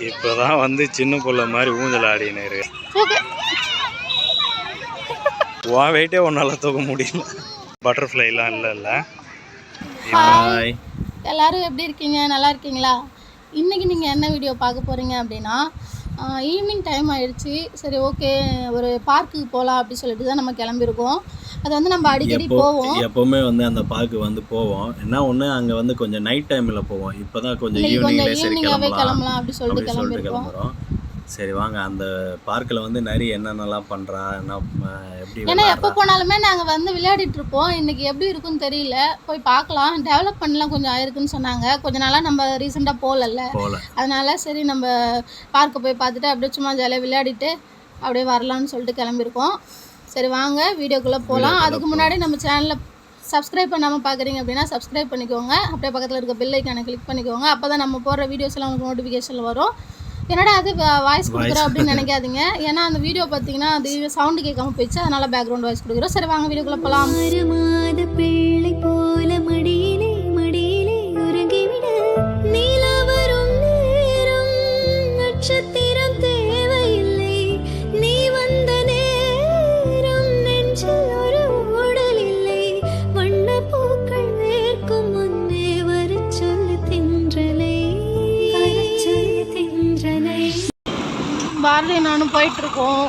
இப்போதான் வந்து சின்ன புள்ள மாதிரி ஊஞ்சல் ஆடினு உன் வெயிட்டே ஒன்னால தூக்க முடியல. பட்டர்ஃப்ளைலாம் இல்லைல்ல. எல்லாரும் எப்படி இருக்கீங்க? நல்லா இருக்கீங்களா? இன்றைக்கி நீங்கள் என்ன வீடியோ பார்க்க போகிறீங்க அப்படின்னா, ஈவினிங் டைம் ஆகிடுச்சு. சரி ஓகே, ஒரு பார்க்குக்கு போகலாம் அப்படி சொல்லிட்டு தான் நம்ம கிளம்பியிருக்கோம். அது வந்து நம்ம அடிக்கடி போவோம். எப்போவுமே வந்து அந்த பார்க்கு வந்து போவோம். என்ன ஒன்று அங்கே வந்து கொஞ்சம் நைட் டைமில் போவோம். இப்போ தான் கொஞ்சம் ஈவினிங்காகவே கிளம்பலாம் அப்படி சொல்லிட்டு கிளம்பியிருக்கோம். சரி வாங்க, அந்த பார்க்கில் வந்து நிறைய என்னென்னலாம் பண்ணுறா, என்ன எப்படி, ஏன்னா எப்போ போனாலுமே நாங்கள் வந்து விளையாடிட்டு இருப்போம். இன்றைக்கி எப்படி இருக்குன்னு தெரியல, போய் பார்க்கலாம். டெவலப்மெண்ட்லாம் கொஞ்சம் ஆயிருக்குன்னு சொன்னாங்க. கொஞ்ச நாளாக நம்ம ரீசெண்டாக போகல, அதனால சரி நம்ம பார்க்கை போய் பார்த்துட்டு அப்படியே சும்மா ஜாலியாக விளையாடிட்டு அப்படியே வரலான்னு சொல்லிட்டு கிளம்பியிருக்கோம். சரி வாங்க வீடியோக்குள்ளே போகலாம். அதுக்கு முன்னாடி நம்ம சேனலில் சப்ஸ்கிரைப் பண்ணாமல் பார்க்குறீங்க அப்படின்னா சப்ஸ்கிரைப் பண்ணிக்கோங்க. அப்படியே பக்கத்தில் இருக்க பெல் ஐக்கானை கிளிக் பண்ணிக்கோங்க. அப்போ தான் நம்ம போடுற வீடியோஸ் எல்லாம் உங்களுக்கு நோட்டிஃபிகேஷன் வரும். என்னடா அது வாய்ஸ் கொடுக்குறோம் அப்படின்னு நினைக்காதீங்க. ஏன்னா அந்த வீடியோ பார்த்தீங்கன்னா அது சவுண்டு கேட்காம போயிடுச்சு, அதனால பேக்ரவுண்ட் வாய்ஸ் கொடுக்குறோம். சரி வாங்க வீடியோக்குள்ளே போகலாம். பாரதி நானும் போயிட்டுருக்கோம்.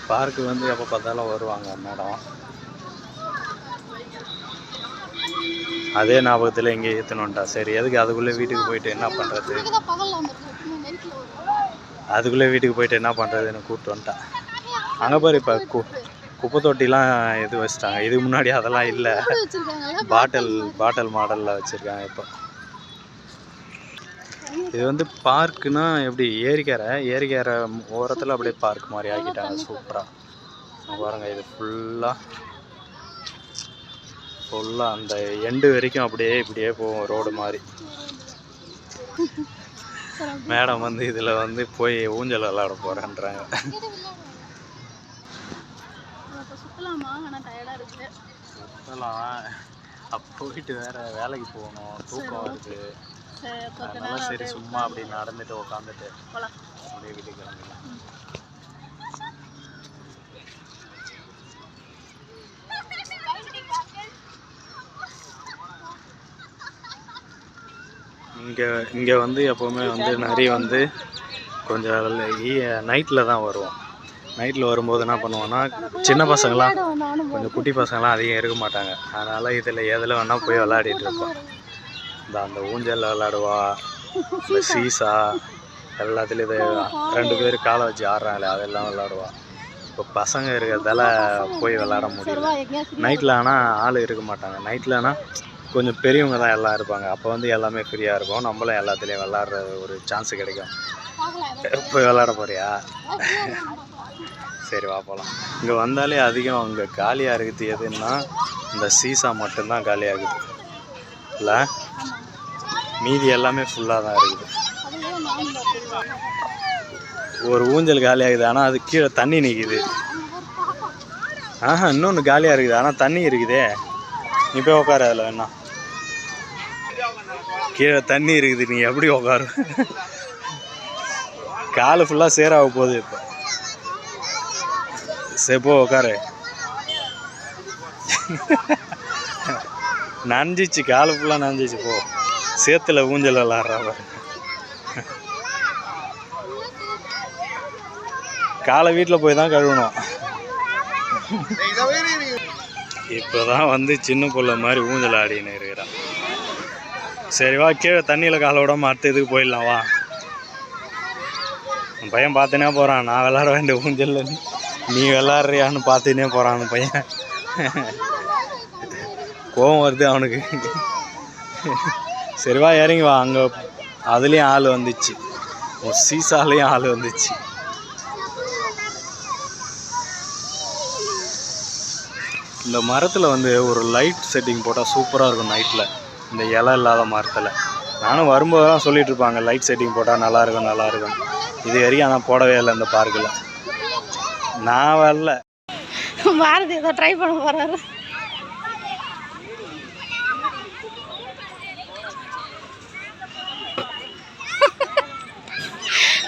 பார்க்கு வந்து எப்போ பார்த்தாலும் வருவாங்க மேடம். அதே ஞாபகத்தில் எங்கே ஏற்றணுன்ட்டா. சரி எதுக்கு அதுக்குள்ளே வீட்டுக்கு போயிட்டு என்ன பண்ணுறது, அதுக்குள்ளே வீட்டுக்கு போயிட்டு என்ன பண்ணுறதுன்னு கூப்பிட்டு வந்துட்டா. அங்கே பாரு, இப்போ குப்பை தொட்டிலாம் இது வச்சுட்டாங்க. இதுக்கு முன்னாடி அதெல்லாம் இல்லை, பாட்டில் மாடலில் வச்சுருக்காங்க. இப்போ இது வந்து பார்க்குனா எப்படி, ஏரிக்கரை ஓரத்தில் அப்படியே பார்க் மாதிரி ஆக்கிட்டாங்க. சூப்பராக பாருங்கள். இது ஃபுல்லாக அந்த எண்டு வரைக்கும் அப்படியே இப்படியே போகும் ரோடு மாதிரி. மேடம் வந்து இதில் வந்து போய் ஊஞ்சல் விளையாட போகிறேன்றாங்க. சுற்றலாம், போயிட்டு வேறு வேலைக்கு போகணும், தூக்கம் வருது. அதனால சரி சும்மா அப்படி நடந்துட்டு உட்காந்துட்டு அப்படியே வீட்டுக்கு கிளம்பிடலாம். இங்கே வந்து எப்போவுமே வந்து நிறைய வந்து கொஞ்சம் நைட்டில் தான் வருவோம். நைட்டில் வரும்போது என்ன பண்ணுவோன்னா, சின்ன பசங்களாம் கொஞ்சம் குட்டி பசங்களாம் அதிகம் இருக்க மாட்டாங்க. அதனால் எதில் வேணால் போய் விளையாடிட்டு இருப்போம். அந்த ஊஞ்சலில் விளையாடுவா, இந்த சீசா எல்லாத்துலேயும் இது 2 பேர் காலை வச்சு ஆடுறாங்களே அதெல்லாம் விளையாடுவா. இப்போ பசங்க இருக்கிறதால போய் விளையாட முடியல. நைட்டில் ஆனால் ஆள் இருக்க மாட்டாங்க. நைட்டில் ஆனால் கொஞ்சம் பெரியவங்க தான் எல்லாம் இருப்பாங்க. அப்போ வந்து எல்லாமே ஃப்ரீயாக இருக்கும், நம்மளும் எல்லாத்துலேயும் விளாட்ற ஒரு சான்ஸு கிடைக்கும். போய் விளாட போறியா? சரி வா போகலாம். இங்கே வந்தாலே அதிகம் அங்கே காலியாக இருக்குது எதுன்னா இந்த சீசா மட்டும்தான் காலியாகுது இல்லை, மீதி எல்லாமே ஃபுல்லாக தான் இருக்குது. ஒரு ஊஞ்சல் காலியாகுது, ஆனால் அது கீழே தண்ணி நிற்கிது. இன்னொன்று காலியாக இருக்குது, ஆனால் தண்ணி இருக்குதே. நீ போய் உட்காரு அதில் வேணா. கீழே தண்ணி இருக்குது, நீ எப்படி உட்காரு? காலு ஃபுல்லாக சேராக போகுது. இப்போ சரி போ உட்காரு. நனைஞ்சிச்சு, காலு ஃபுல்லாக நனைஞ்சிச்சு. போ சேத்துல ஊஞ்சல் விளாட்றா. காலை வீட்டில் போய் தான் கழுவணும். இப்போதான் வந்து சின்ன புள்ள மாதிரி ஊஞ்சல் ஆடின்னு இருக்கிறான். சரி வா, கீழே தண்ணியில் காலை விடாம அடுத்த இதுக்கு போயிடலாம் வா. என் பையன் பார்த்துனே போகிறான், நான் விளாட வேண்டிய ஊஞ்சல் நீ விளாட்றியான்னு பார்த்துனே போகிறான் அந்த பையன். கோவம் வருது அவனுக்கு. சரிவா இறங்கி வா. அங்கே அதுலேயும் ஆள் வந்துச்சு, சீசாலையும் ஆள் வந்துச்சு. இந்த மரத்தில் வந்து ஒரு லைட் செட்டிங் போட்டால் சூப்பராக இருக்கும் நைட்டில், இந்த இலை இல்லாத மரத்தில். நானும் வரும்போது தான் சொல்லிகிட்டு இருப்பாங்க லைட் செட்டிங் போட்டால் நல்லாயிருக்கும். இது வரைக்கும் ஆனால் போடவே இல்லை இந்த பார்க்கில். நான் வரல. பாரதி ஏதோ ட்ரை பண்ண போறாரு.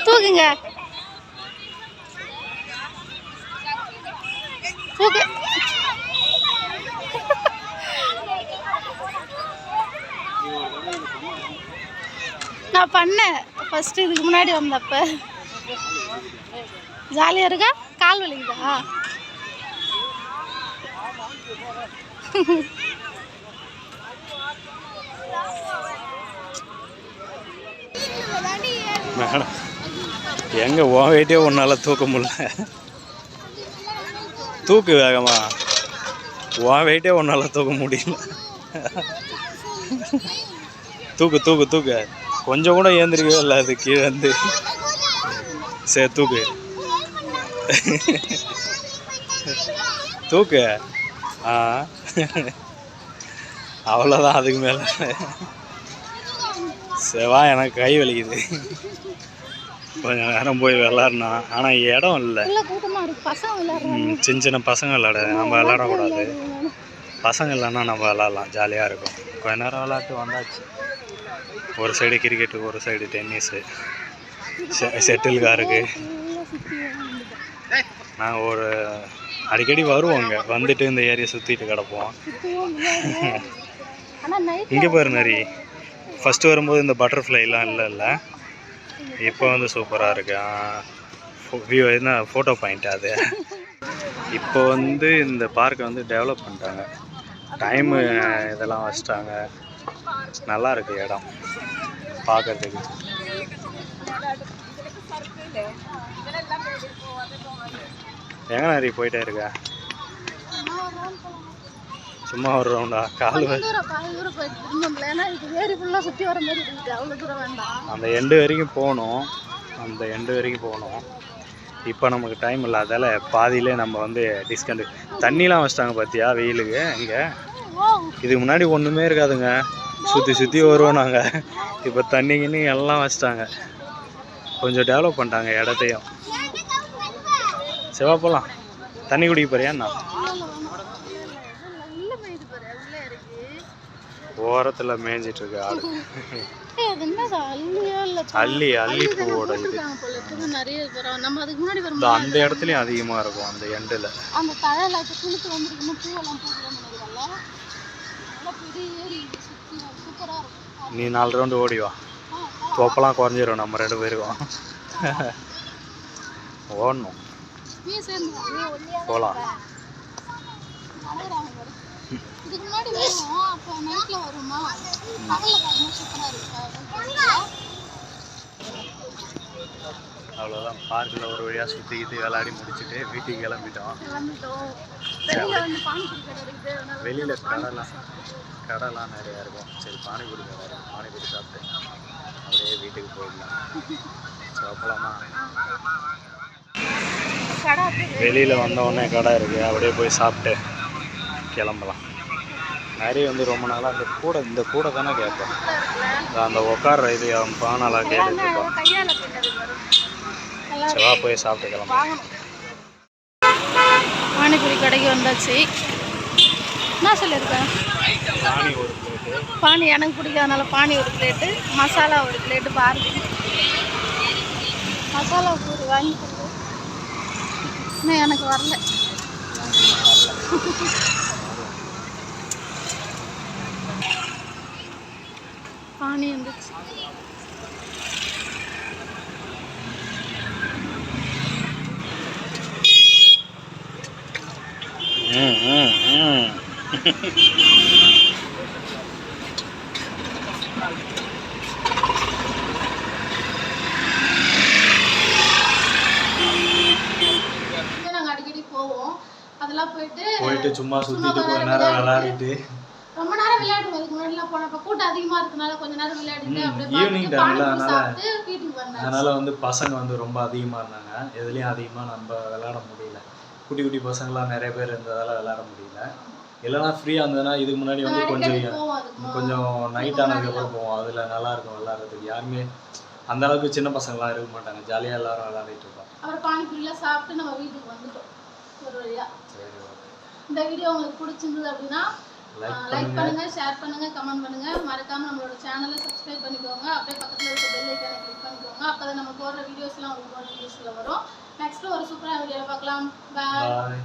தூக்குங்க தூக்கு. நான் பண்ணேன் ஃபர்ஸ்ட் இதுக்கு முன்னாடி வந்தப்ப. ஜாலியா இருக்கா? கால் வலிக்குதா? மேடம் எங்க உன் வெயிட்டே உன்னால தூக்க முடியல. தூக்கு வேகமா. உன் வெயிட்டே உன்னால தூக்க முடியல. தூக்கு தூக்கு தூக்கு. கொஞ்சம் கூட ஏந்திரிக்கவே இல்லை அது கீழே வந்து. சரி தூக்கு தூக்கு. ஆ அவ்வளோதான், அதுக்கு மேலே. செவா எனக்கு கை வலிக்குது. கொஞ்சம் நேரம் போய் விளாட்னா, ஆனால் இடம் இல்லை. சின்ன சின்ன பசங்க விளாட நம்ம விளாடக்கூடாது. பசங்க இல்லைன்னா நம்ம விளாட்லாம், ஜாலியாக இருக்கும். கொஞ்ச நேரம் விளாட்டு வந்தாச்சு. ஒரு சைடு கிரிக்கெட்டு, ஒரு சைடு டென்னிஸு, செட்டில் காருக்கு. நாங்கள் ஒரு அடிக்கடி வருவோங்க, வந்துட்டு இந்த ஏரியா சுற்றிட்டு கிடப்போம். இங்கே பாரு நரி. ஃபஸ்ட்டு வரும்போது இந்த பட்டர்ஃப்ளைலாம் இல்லை. இப்போ வந்து சூப்பராக இருக்கு. வியூ என்ன ஃபோட்டோ பாயிண்ட் அது. இப்போ வந்து இந்த பார்க்கை வந்து டெவலப் பண்ணிட்டாங்க. டைமு இதெல்லாம் வச்சிட்டாங்க. நல்லா இருக்கு இடம் பார்க்கறதுக்கு. எங்க நிறைய போயிட்டே இருக்க? சும்மா ஒரு ரவுண்டா? கால் அந்த எண்டு வரைக்கும் போகணும். இப்போ நமக்கு டைம் இல்லாதால பாதியிலே நம்ம வந்து டிஸ்கண்ட். தண்ணிலாம் வச்சிட்டாங்க பார்த்தியா வெயிலுக்கு. இங்கே இதுக்கு முன்னாடி ஒன்றுமே இருக்காதுங்க, சுற்றி வருவோம் நாங்கள். இப்போ தண்ணி கிண்ணி எல்லாம் வச்சிட்டாங்க. கொஞ்சம் டெவலப் பண்ணிட்டாங்க இடத்தையும். செவா போகலாம். தண்ணி குடிக்க போறியாண்ணா? ஓரத்தில் மேய்ஞ்சிட்டு இருக்கு ஆடு. அள்ளி பூவோட இது. அந்த இடத்துலையும் அதிகமாக இருக்கும், அந்த எண்டில். நீ 4 ரவுண்டு ஓடிவா, தோப்பெல்லாம் குறைஞ்சிரும். நம்ம 2 பேருக்கும் ஓடணும். போகலாம். அவ்வளோதான். பார்க்கில் ஒரு வழியாக சுற்றிக்கிட்டு விளையாடி முடிச்சுட்டு வீட்டுக்கு கிளம்பிட்டோம். வெளியில் கடைலாம் நிறையா இருக்கும். சரி பானிபூரி கடை இருக்கும், பானிபூரி சாப்பிட்டு அப்படியே வீட்டுக்கு போயிடலாம். சாப்பிடலாமா? வெளியில் வந்தோடனே கடை இருக்குது, அப்படியே போய் சாப்பிட்டு கிளம்பலாம். நிறைய வந்து ரொம்ப நாளாக இந்த கூடை தானே கேட்பேன். அந்த உட்கார இது பானாலாம் கேட்டுருப்போம். செவா போய் சாப்பிட்டு கிளம்பலாம். பானிபூரி கடைக்கு வந்தாச்சு. என்ன சொல்லியிருக்கேன்? பானி ஒரு பிளேட்டு. பானி எனக்கு பிடிக்காதனால பானி ஒரு பிளேட்டு, மசாலா ஒரு பிளேட்டு. பாருங்க மசாலா பூரி வாங்கி இன்னும் எனக்கு வரல. பானி வந்துச்சு. நாங்கள் அடிக்கடி போவோம். அதெல்லாம் போயிட்டு சும்மா சுற்றிட்டு கொஞ்ச நேரம் விளையாடிட்டு ரொம்ப நேரம் விளையாடுவோம். இதுக்கு முன்னாடிலாம் போனப்போ கூட்டம் அதிகமாக இருக்கனால கொஞ்ச நேரம் விளையாடிட்டு அப்படியே ஈவினிங் டைமில் அதனால வந்து பசங்க வந்து ரொம்ப அதிகமாக இருந்தாங்க. எதுலேயும் அதிகமாக நம்ம விளையாட முடியல. குட்டி குட்டி பசங்களாம் நிறைய பேர் இருந்ததால் விளையாட முடியல. இல்லைனா ஃப்ரீயாக இருந்ததுன்னா இதுக்கு முன்னாடி வந்து கொஞ்சம் நைட் ஆனதுக்கப்புறம் போவோம். அதில் நல்லாயிருக்கும் விளையாடுறதுக்கு. யாருமே அந்த அளவுக்கு சின்ன பசங்களாம் இருக்க மாட்டாங்க, ஜாலியாக எல்லாரும் விளையாடிட்டு இருப்போம். அப்புறம் பானிபூரிலாம் சாப்பிட்டு நம்ம வீட்டுக்கு வந்துட்டோம் ஒரு வழியா. சரி, ஓகே. இந்த வீடியோ உங்களுக்கு பிடிச்சிருந்தது அப்படின்னா லைக் பண்ணுங்க, ஷேர் பண்ணுங்க, கமெண்ட் பண்ணுங்க. மறக்காம நம்மளோட சேனலை சப்ஸ்கிரைப் பண்ணிக்கோங்க. அப்படியே பக்கத்தில் இருக்க பெல் ஐக்கானை கிளிக் பண்ணிக்கோங்க. அப்பதான் நம்ம போடுற வீடியோஸ்லாம் உங்களுக்கு நோட்டிஃபிகேஷன்ல வரும். நெக்ஸ்ட் ஒரு சூப்பரான வீடியோவில் பார்க்கலாம். பாய்.